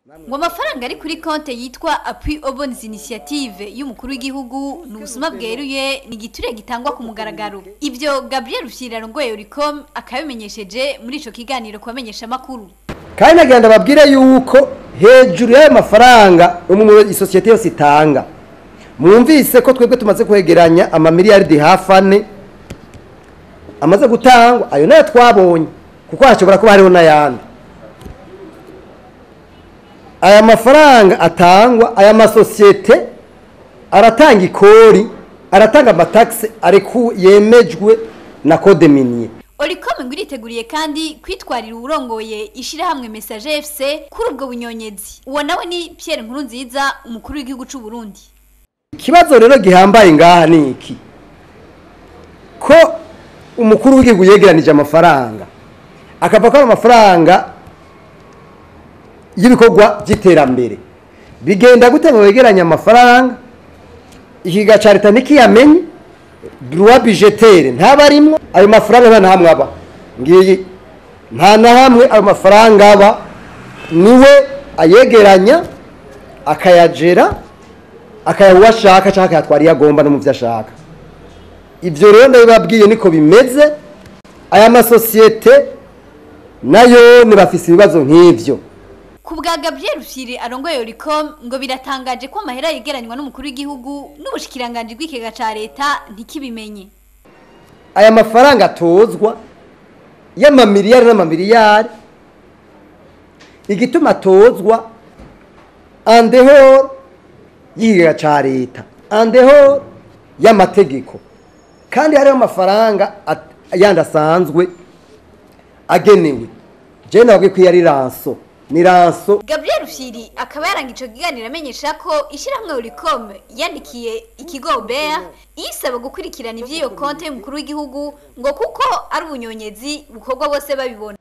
ngo amafaranga ari kuri konte yitwa Appui aux bonnes initiatives y'umukuru w'igihugu n'ubusuma bweruye ni giture gitangwa ku mugaragaro. Ivyo Gabriel Rufyiri arongoye Oricom akabimenyesheje muri ico kiganiro kubamenyesha makuru. Kandi nagenda babwire yuko hejuru y'ayo mafaranga umwe isosiyete yose itanga mwumvise ko twebwe tumaze kwegeranya amamiliyaridi hafi 4 amaze gutangwa, ayo nayo twabonye kuko hashobora kuba hariho n'ayandi. Aya mafaranga atangwa, aya masosiyete aratanga ikori, aratanga amataxe areku yemejwe na code minier. Oricom ngo iriteguriye kandi kwitwarira uburongoye ishirahamwe Message FC kuri ubwo bunyonyezi. Uwo nawe ni Pierre Nkurunziza, umukuru w'igihugu c'u Burundi. Ikibazo rero gihambaye ngaha ni iki? Ko umukuru w'igihugu yegeranije amafaranga akava ko amafaranga y'ibikorwa by'iterambere bigenda gute ngo yegeranye amafaranga ikiga ca leta nikiyamenye droit budgetaire ntabarimwo ayo mafaranga nta hamwe aba ngiyi nta na hamwe ayo mafaranga aba niwe ayegeranya akayajera akayawashaka cyangwa akayatwara yagomba no mu vyashaka. Ivyo rero ndabibabwiye niko bimeze. Aya masosiyete nayo nibafise ibibazo nk'ivyo. Ku bwa Gabriel Rufyiri arongoye Oricom ngo biratangaje ko amahera yegeranywa n'umukuru w'igihugu n'ubushikiranganje bw'ikega ca leta ntikibimenye. Aya mafaranga atozwa y'amamiliyari n'amamiliyari, igituma atozwa andeho y'ikega ca leta, andeho y'amategeko, kandi hariho amafaranga yandi asanzwe agenewe. Je nabwiye ko yari ranso ni ranso. Gabriel Rufyiri akaba yarangije kiganira amenyesha ko ishirahamwe Oricom yandikiye ikigo BEA isaba gukurikirana ivy'iyo konte y'umukuru w'igihugu ngo kuko ari ubunyonyezi bukorwa bose babibona.